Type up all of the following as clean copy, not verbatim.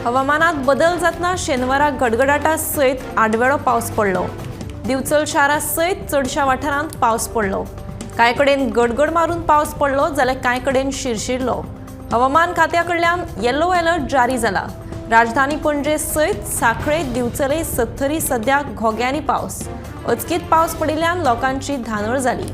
हवामानात बदल जातना शेनवारा गडगडाटा सयत आडवेळो पावस पडलो। दिवचल शारा सयत चडशा वाठारांत पावस पडलो। कांय कडेन गडगड मारून पावस पडलो जाल्यार कांय कडेन शिरशिरलो। हवामान खात्या कडल्यान येलो अलर्ट जारी जाला। राजधानी पणजे सयत सांखळे दिवचले सत्तरी सद्याक घोग्यांनी पावस। अचकीत पावस पडिल्ल्यान लोकांची धांदळ जाली।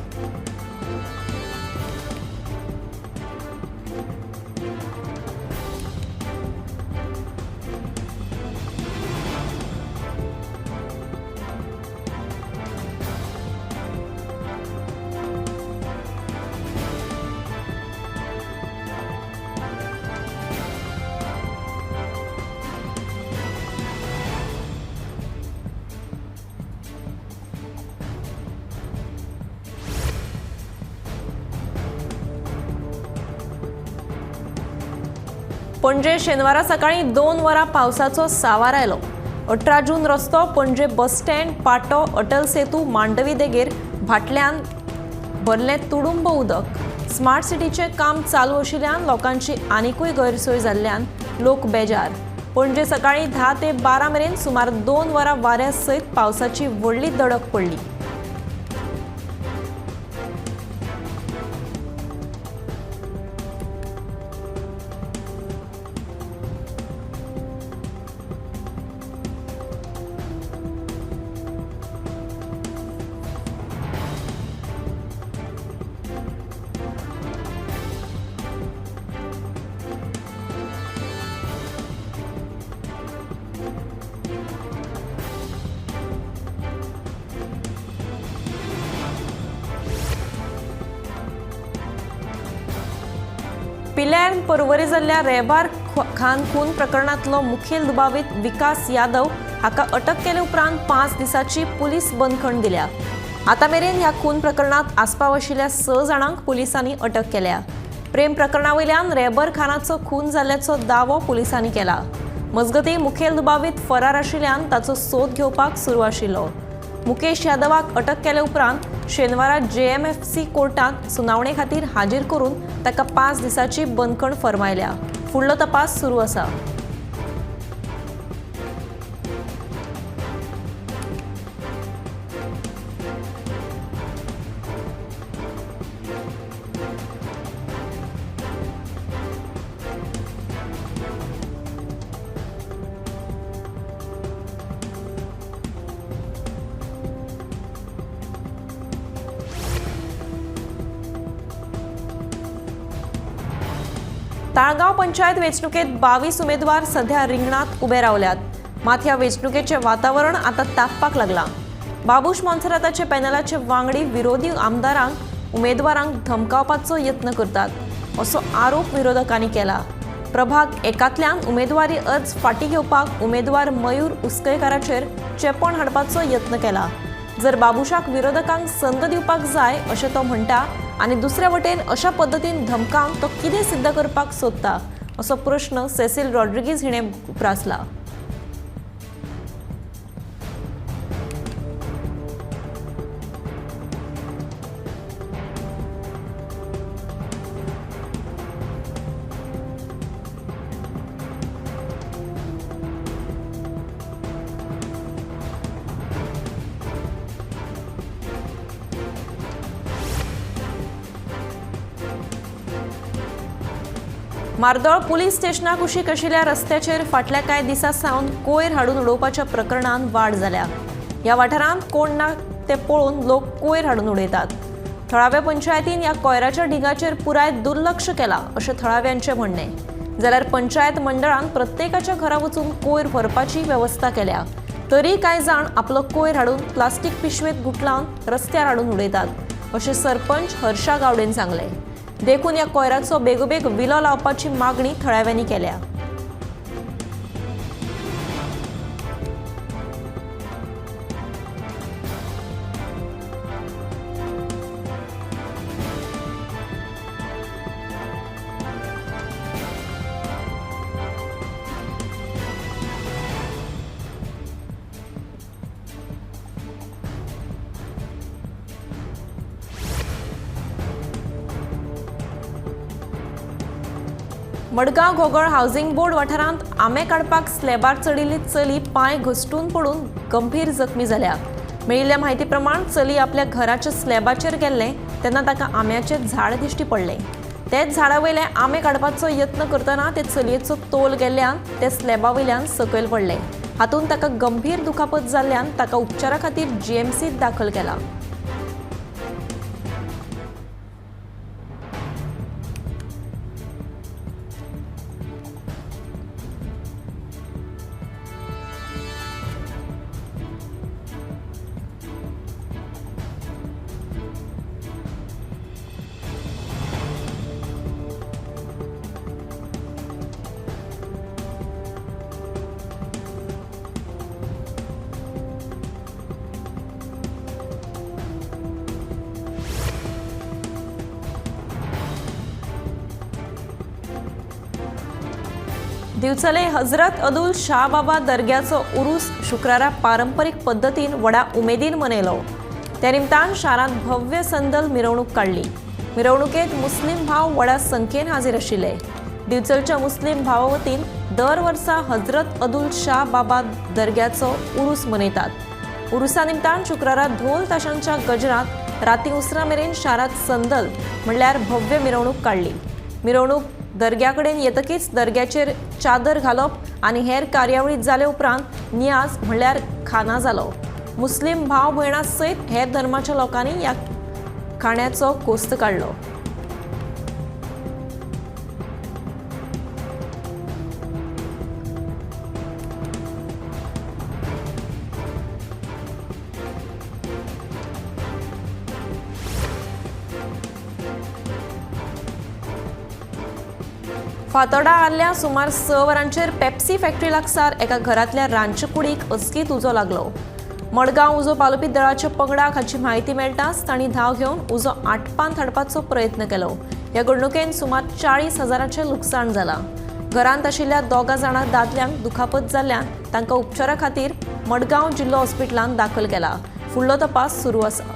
पणजे शेनवारा सकाळी 2 वरां पावसाचो सावार आयलो। 18 जून रस्तो पणजे बस स्टँड पाटो अटल सेतू मांडवी देगेर भाटल्यान भरले तुडुंब उदक। स्मार्ट सिटीचे काम चालू आशिल्ल्यान लोकांची आनिकूय गैरसोय जाल्ल्यान लोक बेजार। पणजे सकाळी 10 ते 12 मेरेन सुमार 2 वरां वाऱ्या सयत पावसाची व्हडली दडक पडली। पिल्यान परवरी जाल्ल्या रेबार खान खून प्रकरणातलो मुखेल दुबावीत विकास यादव हाका अटक केले उपरांत 5 दिसाची पुलीस बंदखण दिल्या। आता मेरेन ह्या खून प्रकरणात आस्पाव आशिल्ल्या 6 जाणांक पुलिसांनी अटक केल्या। प्रेम प्रकरणावयल्यान रेबर खानाचो खून जाल्ल्याचो दावो पुलिसांनी केला। मजगती मुखेल दुबावीत फरार आशिल्ल्यान ताचो सोद घेवपाक सुरू आशिल्लो। मुकेश यादवाक अटक केले उपरांत शेनवारा JMFC कोर्टात सुनावणे खातीर हाजीर करून ताका 5 दिसाची बंदखण फर्मायल्या। फुडलो तपास सुरू आसा। ताळगाव पंचायत वेंचणुकेत 22 उमेदवार सध्या रिंगणात उबे रावल्यात। मात ह्या वेंचणुकेचे वातावरण आता तापपाक लागला। बाबूश मोन्सेराताचे पॅनलाचे वांगडी विरोधी आमदारांक उमेदवारांक धमकावपाचो यत्न करतात असो आरोप विरोधकांनी केला। प्रभाग 1तल्यान उमेदवारी अर्ज फाटीं घेवपाक उमेदवार मयूर उसकयकाराचेर चेपण हाडपाचो यत्न केला। जर बाबूशाक विरोधकांक संद दिवपाक जाय अशें तो म्हणटा आनी दुसरे वटेन अशा पद्दतीन धमकावन तो कितें सिद्ध करपाक सोदता असो प्रश्न सेसिल रॉड्रिगीज हिणें उप्रासला। मार्दोळ पुलीस स्टेशना कुशीक आशिल्ल्या रस्त्याचेर फाटल्या कांय दिसां सावन कोयर हाडून उडोवपाच्या प्रकरणांत वाड जाल्या। ह्या वाठारांत कोण ना ते पळोवन लोक कोयर हाडून उडयतात। थळाव्या पंचायतीन ह्या कोयराच्या ढिगाचेर पुराय दुर्लक्ष केला अशें थळाव्यांचें म्हणणें। जाल्यार पंचायत मंडळान प्रत्येकाच्या घरा वचून कोयर व्हरपाची वेवस्था केल्या। तरी कांय जाण आपलो कोयर हाडून प्लास्टीक पिशवेंत गुठलावन रस्त्यार हाडून उडयतात अशें सरपंच हर्षा गावडेन सांगलें। देखून ह्या कोयराचो बेगोबेग विलो लावपाची मागणी थळाव्यांनी केल्या। मडगांव घोगळ हाऊसिंग बोर्ड वाठारांत आंबे काडपाक स्लॅबार चडिल्ली चली पांय घसटून पडून गंभीर जखमी जाल्या। मेळिल्ल्या म्हायती प्रमाण चली आपल्या घराच्या स्लॅबाचेर गेल्ले तेन्ना ताका आंब्याचें झाड दिश्टी पडलें। तेच झाडा वयले आंबे काडपाचो यत्न करतना ते चलयेचो तोल गेल्ल्यान ते स्लॅबा वयल्यान सकयल पडले। हातूंत ताका गंभीर दुखापत जाल्ल्यान ताका उपचारा खातीर जीएमसीत दाखल केला। दिवचले हजरत अदुल शाह बाबा दर्ग्याचो उरूस शुक्रारा पारंपरीक पद्दतीन व्हडा उमेदीन मनयलो। त्या निमतान शारांत भव्य संदल मिरवणूक काडली। मिरवणुकेत मुस्लीम भाव व्हडा संख्येन हाजीर आशिल्ले। दिवचलच्या मुस्लीम भावा वतीन दर वर्सा हजरत अदुल शाह बाबा दर्ग्याचो उरूस मनयतात। उरुसा निमतान शुक्रारा ढोल ताशांच्या गजरात राती उसरा मेरेन शारांत संदल म्हणल्यार भव्य मिरवणूक काडली। मिरवणूक दर्ग्याकडेन येतकीच दर्ग्याचेर चादर घालप आनी हेर कार्यावळी जाले उपरांत नियाज म्हणल्यार खाना जालो। मुस्लीम भाव भयणां सयत हेर धर्माच्या लोकांनी ह्या खाण्याचो कोस्त काडलो। फातोर्डा आदल्या सुमार 6 वरांचेर पेप्सी फॅक्टरी लागसार एका घरांतल्या रांदचे कुडीक अचकीत उजो लागलो। मडगांव उजो पालोवपी दळाच्या पंगडाक हाची म्हायती मेळटाच तांणी धांव घेवन उजो आटपांत हाडपाचो प्रयत्न केलो। ह्या घडणुकेन सुमार 40,000चें लुकसाण जालां। घरांत आशिल्ल्या 2 जाणां दादल्यांक दुखापत जाल्ल्यान तांकां उपचारा खातीर मडगांव जिल्लो हॉस्पिटलांत दाखल केला। फुडलो तपास सुरू आसा।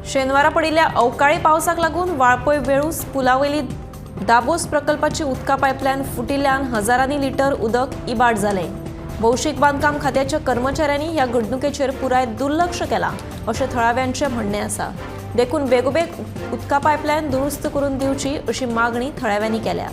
शेनवारा पडिल्ल्या अवकाळी पावसाक लागून वाळपय वेळूस पुलावयली दाबोस प्रकल्पाची उदका पायपलायन फुटिल्ल्यान हजारांनी लिटर उदक इबाड जालें। भौशीक बांदकाम खात्याच्या कर्मचाऱ्यांनी ह्या घडणुकेचेर पुराय दुर्लक्ष केलां अशें थळाव्यांचें म्हणणें आसा। देखून बेगोबेग उदका पायपलायन दुरुस्त करून दिवची अशी मागणी थळाव्यांनी केल्या।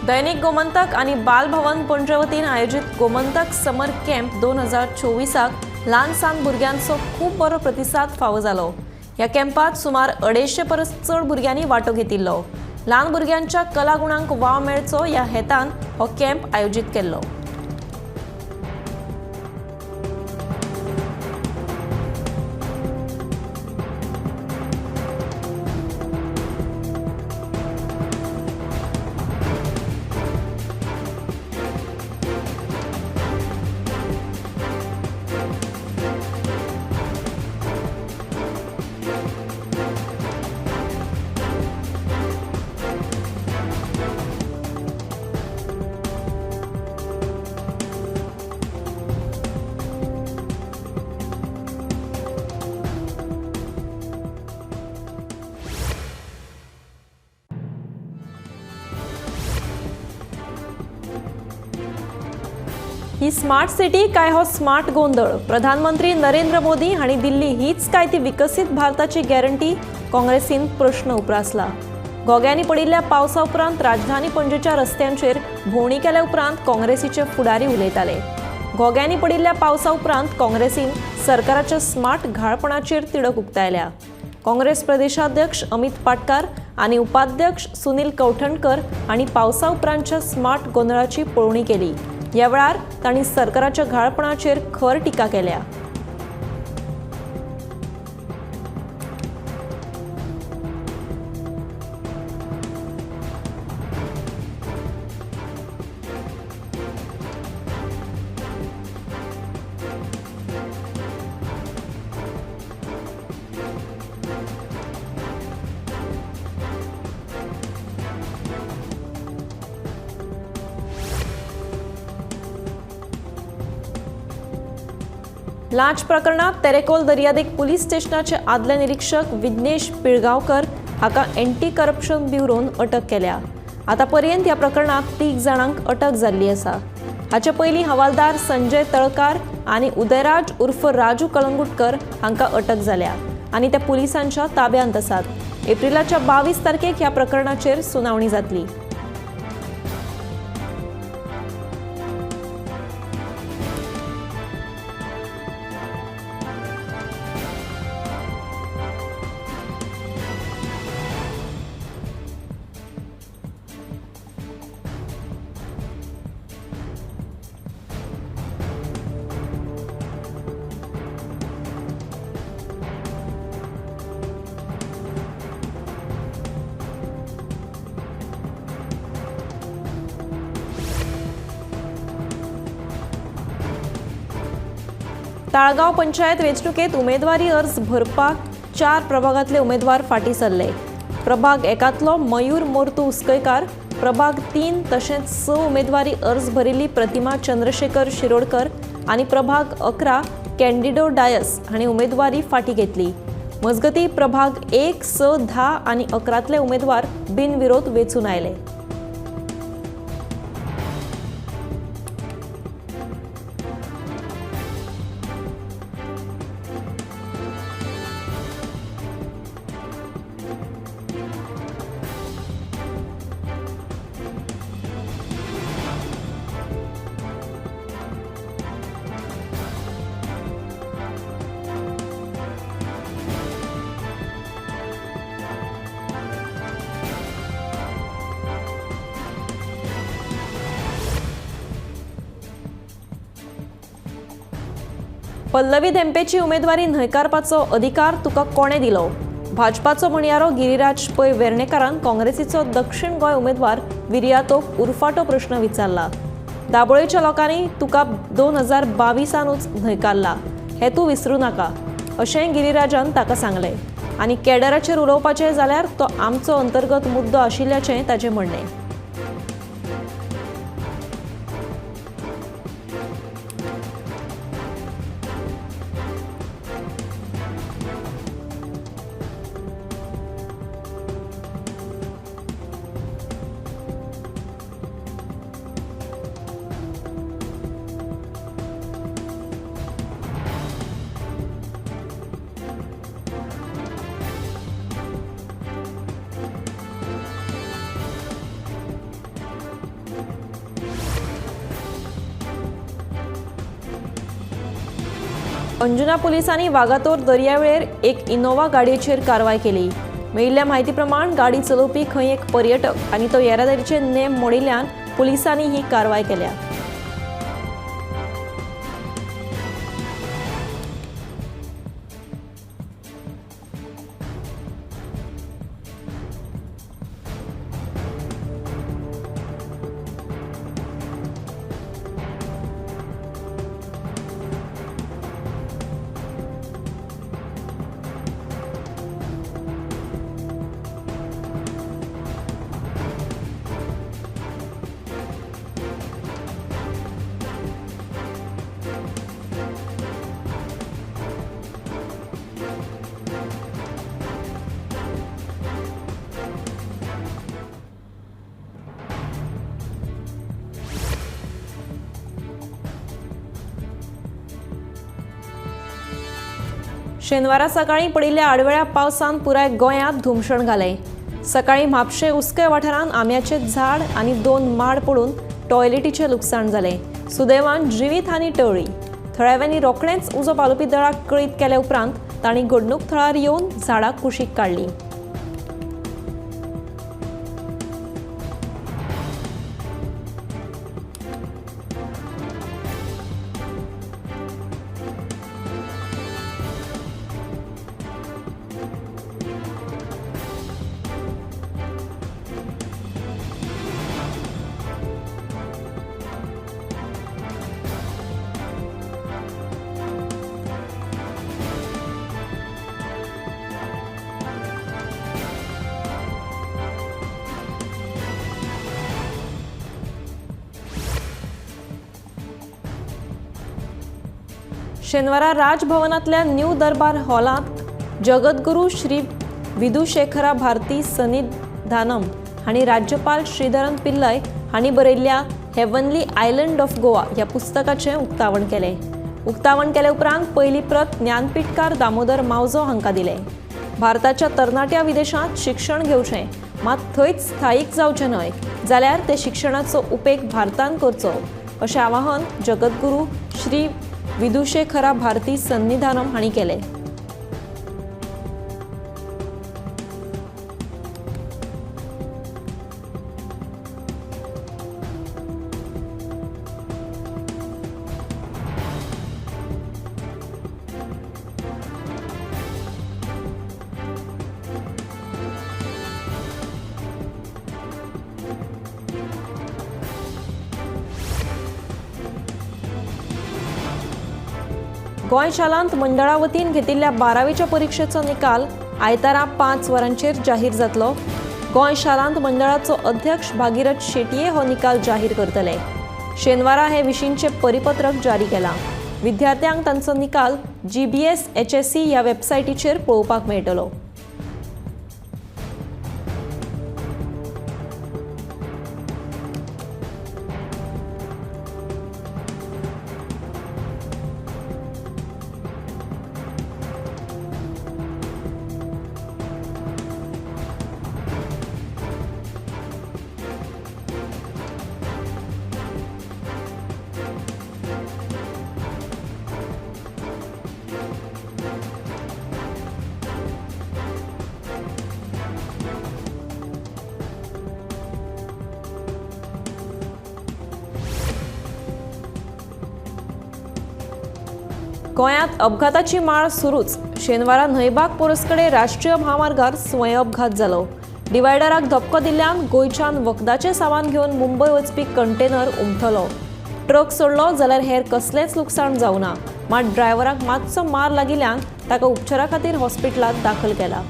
दैनिक गोमंतक आणि बाल भवन पणजे वतीन आयोजित गोमंतक समर कॅम्प 2024 ल्हान सान भुरग्यांचो खूप बरो प्रतिसाद फावो जालो। ह्या कॅम्पात सुमार 250 परस चड भुरग्यांनी वांटो घेतिल्लो। ल्हान भुरग्यांच्या कलागुणांक वाव मेळचो ह्या हेतान हो कॅम्प आयोजित केल्लो। ही स्मार्ट सिटी काय हो स्मार्ट गोंधळ? प्रधानमंत्री नरेंद्र मोदी आणि दिल्ली हीच काय ती विकसित भारताची गॅरंटी? काँग्रेसीन प्रश्न उपरासला. गोग्यांनी पडिल्ल्या पावसा उपरांत राजधानी पणजेच्या रस्त्यांचेर भोंवडी केल्या उपरांत काँग्रेसीचे फुडारी उलयताले. गोग्यांनी पडिल्ल्या पावसा उपरांत काँग्रेसीन सरकाराच्या स्मार्ट घाळपणाचेर तिडक उक्तायल्या. काँग्रेस प्रदेशाध्यक्ष अमित पाटकार आणि उपाध्यक्ष सुनील कौठणकर हांणी पावसा उपरांतच्या स्मार्ट गोंधळाची पळोवणी केली. ह्या वेळार तांणी सरकाराच्या घाळपणाचेर खर टिका केल्या. लांच प्रकरणात तेरेखोल दर्यादेग पुलीस स्टेशनाचे आदले निरीक्षक विघ्नेश पिळगांवकर हाका एंटी करप्शन ब्युरोन अटक केल्या. आतापर्यंत ह्या प्रकरणात 3 जाणांक अटक जाल्ली आसा. हाचे पयलीं हवालदार संजय तळकार आनी उदयराज उर्फ राजू कळंगुटकर हांकां अटक जाल्या आनी ते पुलिसांच्या ताब्यांत आसात. एप्रिलाच्या 22 तारखेक ह्या प्रकरणाचेर सुनावणी जातली. ताळगाव पंचायत वेंचणुकेत उमेदवारी अर्ज भरपाक 4 प्रभागातले उमेदवार फाटीं सरले. प्रभाग 1तलो मयूर मोर्तू उसकयकार, प्रभाग 3 तशेंच 6 उमेदवारी अर्ज भरिल्ली प्रतिमा चंद्रशेखर शिरोडकर आनी प्रभाग 11 कॅन्डिडो डायस हांणी उमेदवारी फाटीं घेतली. मजगतीं प्रभाग 1, 6, 10 आनी 11तले उमेदवार बिनविरोध वेंचून आयले. पल्लवी धेंपेची उमेदवारी न्हयकारपाचो अधिकार तुका कोणे दिलो? भाजपाचो म्हणयारो गिरीराज पै वेर्णेकारान काँग्रेसीचो दक्षिण गोंय उमेदवार विर्यातोक उरफाटो प्रश्न विचारला. दाबोळेच्या लोकांनी तुका 2022 न्हयकारला हें तूं विसरूं नाका अशें गिरीराजान ताका सांगलें. आनी कॅडराचेर उलोवपाचें जाल्यार तो आमचो अंतर्गत मुद्दो आशिल्ल्याचें ताचें म्हणणें. अंजुना पुलिसांनी वागातोर दर्यावेळेर एक इनोवा गाडयेचेर कारवाय केली. मेळिल्ल्या म्हायती प्रमाण गाडी चलोवपी खंय एक पर्यटक आनी तो येरादारीचे नेम मोडिल्ल्यान पुलिसांनी ही कारवाय केल्या. शेनवारा सकाळी पडिल्ल्या आडवेळ्या पावसान पुराय गोंयांत धुमशण घाले। सकाळी म्हापशे उस्के वाठारांत आंब्याचे झाड आनी 2 माड पडून टॉयलेटीचे लुकसाण जाले। सुदैवान जिवीत हानी टळ्ळी। थळाव्यांनी रोखडेंच उजो पालोवपी दळाक कळीत केले उपरांत तांणी घडणूक थळार येवन झाडां कुशीक काडली। शेनवारा राजभवनातल्या न्यू दरबार हॉलांत जगद्गुरू श्री विधुशेखरा भारती सन्निधानम हांणी राज्यपाल श्रीधरन पिल्लय हांणी बरयल्ल्या हेवनली आयलंड ऑफ गोवा ह्या पुस्तकाचें उक्तावण केलें। उक्तावण केले उपरांत पयली प्रत ज्ञानपीठकार दामोदर मावजो हांकां दिले। भारताच्या तरणाट्या विदेशांत शिक्षण घेवचें, मात थंयच स्थायीक जावचें न्हय, जाल्यार ते शिक्षणाचो उपेग भारतांत करचो अशें आवाहन जगद्गुरू श्री विधुशेखरा भारती सन्निधानम हांणी केलें। गोंय शालांत मंडळा वतीन घेतिल्ल्या 12वीच्या परीक्षेचो निकाल आयतारा 5 वरांचेर जाहीर जातलो। गोंय शालांत मंडळाचो अध्यक्ष भागीरथ शेटये हो निकाल जाहीर करतले। शेनवारा हे विशींचे परिपत्रक जारी केलां। विद्यार्थ्यांक तांचो निकाल GBS HSC ह्या वेबसायटीचेर पळोवपाक मेळटलो। गोंयांत अपघाताची माळ सुरूच। शेनवारा न्हयबाग पोरसकडे राष्ट्रीय महामार्गार स्वयं अपघात जालो। डिवायडराक धपको दिल्ल्यान गोंयच्यान वखदाचें सामान घेवन मुंबय वचपी कंटेनर उमटलो। ट्रक सोडलो जाल्यार हेर कसलेंच लुकसाण जावं ना, मात ड्रायव्हराक मातसो मार लागिल्ल्यान ताका उपचारा खातीर हॉस्पिटलांत दाखल केला।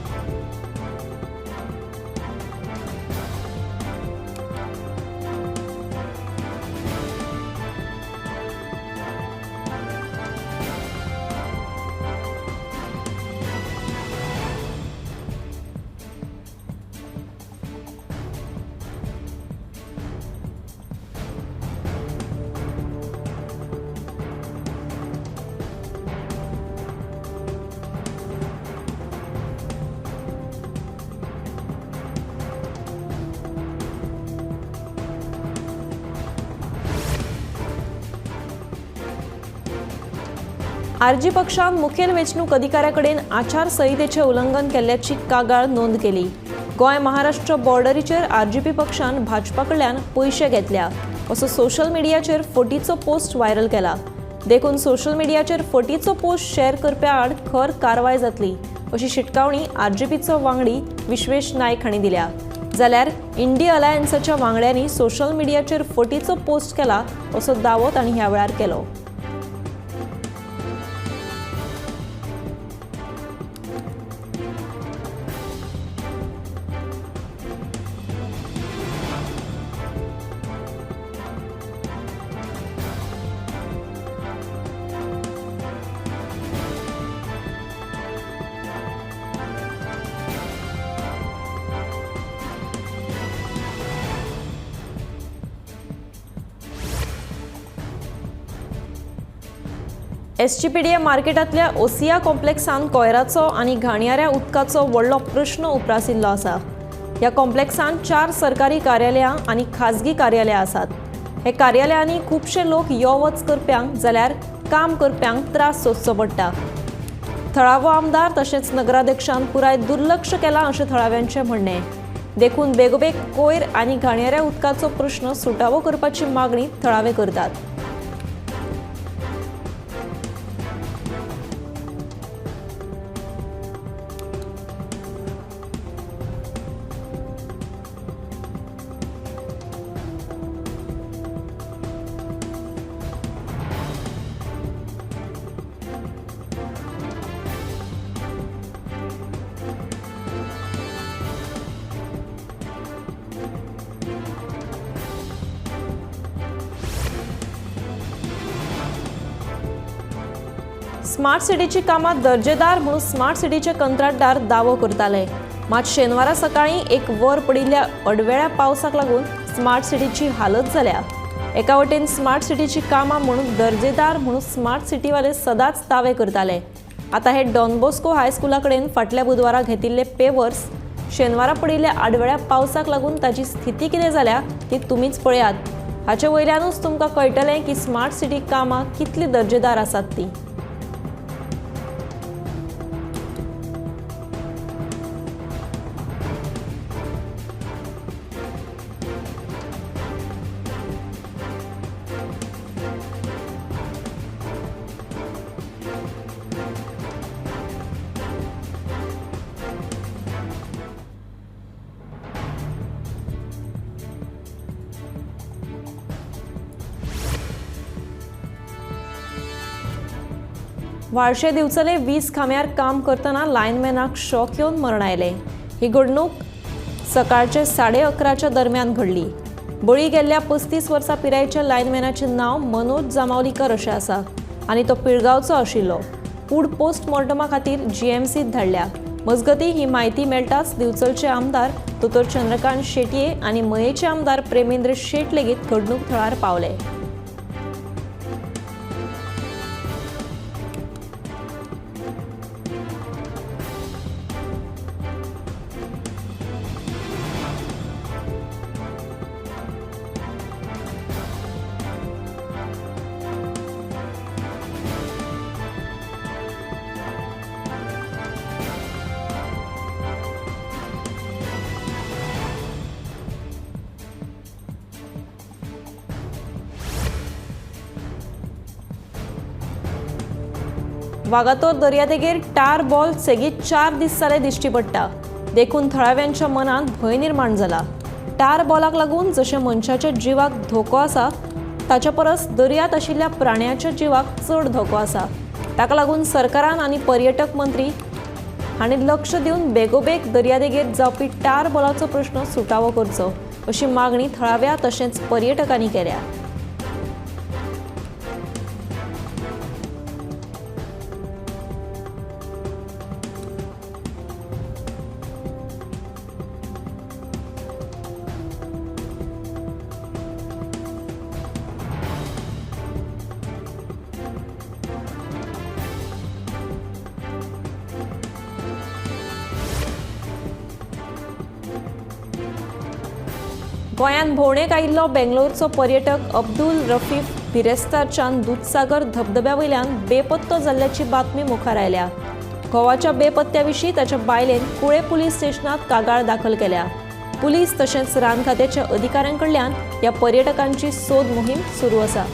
आरजी पक्षान मुखेल वेंचणूक अधिकाऱ्याकडेन आचारसंहितेचें उल्लंघन केल्ल्याची कागाळ नोंद केली। गोंय महाराष्ट्र बॉर्डरीचेर आरजीपी पक्षान भाजपा कडल्यान पयशे घेतल्या असो सोशल मिडियाचेर फटीचो पोस्ट व्हायरल केला। देखून सोशल मिडियाचेर फटीचो पोस्ट शेअर करप्या आड खर कारवाय जातली अशी शिटकावणी आरजीपीचो वांगडी विश्वेश नायक हांणी दिल्या। जाल्यार इंडिया अलायन्साच्या वांगड्यांनी सोशल मिडियाचेर फटीचो पोस्ट केला असो दावो तांणी ह्या वेळार केलो। एसजीपीडीए मार्केटांतल्या ओसिया कॉम्प्लेक्सान कोयराचो आनी घाणयाऱ्या उदकाचो व्हडलो प्रश्न उप्रासिल्लो आसा। ह्या कॉम्प्लेक्सान 4 सरकारी कार्यालयां आनी खाजगी कार्यालयां आसात। हे कार्यालयांनी खुबशे लोक यो वच करप्यांक जाल्यार काम करप्यांक त्रास सोंसचो पडटा। थळावो आमदार तशेंच नगराध्यक्षान पुराय दुर्लक्ष केलां अशें थळाव्यांचें म्हणणें। देखून बेगोबेग कोयर आनी घाणयाऱ्या उदकाचो प्रश्न सुटावो करपाची मागणी थळावे करतात। स्मार्ट सिटीची कामां दर्जेदार म्हणून स्मार्ट सिटीचे कंत्राटदार दावो करताले। मात शेनवारा सकाळी एक वर पडिल्ल्या अडवेळ्या पावसाक लागून स्मार्ट सिटीची हालत जाल्या। एका वटेन स्मार्ट सिटीची कामां म्हणून दर्जेदार म्हणून स्मार्ट सिटीवाले सदांच दावे करताले। आता हे डॉन बॉस्को हायस्कुला कडेन फाटल्या बुधवारा घेतिल्ले पेवर्स शेनवारा पडिल्ल्या आडवेळ्या पावसाक लागून ताची स्थिती कितें जाल्या ती तुमीच पळयात। हाचे वयल्यानूच तुमकां कळटलें की स्मार्ट सिटी कामां कितली दर्जेदार आसात ती। वाळशे दिवचले 20 खांब्यार काम करतना लायनमॅनाक शॉक येवन मरण आयलें। ही घडणूक सकाळचे 11:30 दरम्यान घडली। बळी गेल्ल्या 35 वर्सां पिरायेच्या लायनमॅनाचें नांव मनोज जामावलीकर अशें आसा आनी तो पिळगांवचो आशिल्लो। कूड पोस्टमॉर्टमा खातीर जीएमसीत धाडल्या। मजगतीं ही म्हायती मेळटाच दिवचलचे आमदार दोतोर चंद्रकांत शेटये आनी मयेचे आमदार प्रेमेंद्र शेट लेगीत घडणूक थळार पावले। वागातोर दर्यादेगेर टार बॉल सेगीत 4 दीस जाले दिश्टी पडटा। देखून थळाव्यांच्या मनात भंय निर्माण जाला। टार बॉलाक लागून जशें मनशाच्या जिवाक धोको आसा ताच्या परस दर्यांत आशिल्ल्या प्राण्याच्या जिवाक चड धोको आसा। ताका लागून सरकारान आनी पर्यटक मंत्री हांणी लक्ष दिवन बेगोबेग दर्यादेगेर जावपी टार बॉलाचो प्रश्न सुटावो करचो अशी मागणी थळाव्या तशेंच पर्यटकांनी केल्या। गोंयान भोंवडेक आयिल्लो बेंगलोरचो पर्यटक अब्दुल रफीक बिरेस्तारच्यान दूधसागर धबधब्या वयल्यान बेपत्तो जाल्ल्याची बातमी मुखार आयल्या। घोवाच्या बेपत्त्या विशीं ताच्या बायलेन कुळे पुलीस स्टेशनात कागाळ दाखल केल्या। पुलीस तशेंच रान खात्याच्या अधिकाऱ्यां कडल्यान ह्या पर्यटकांची सोद मोहीम सुरू आसा।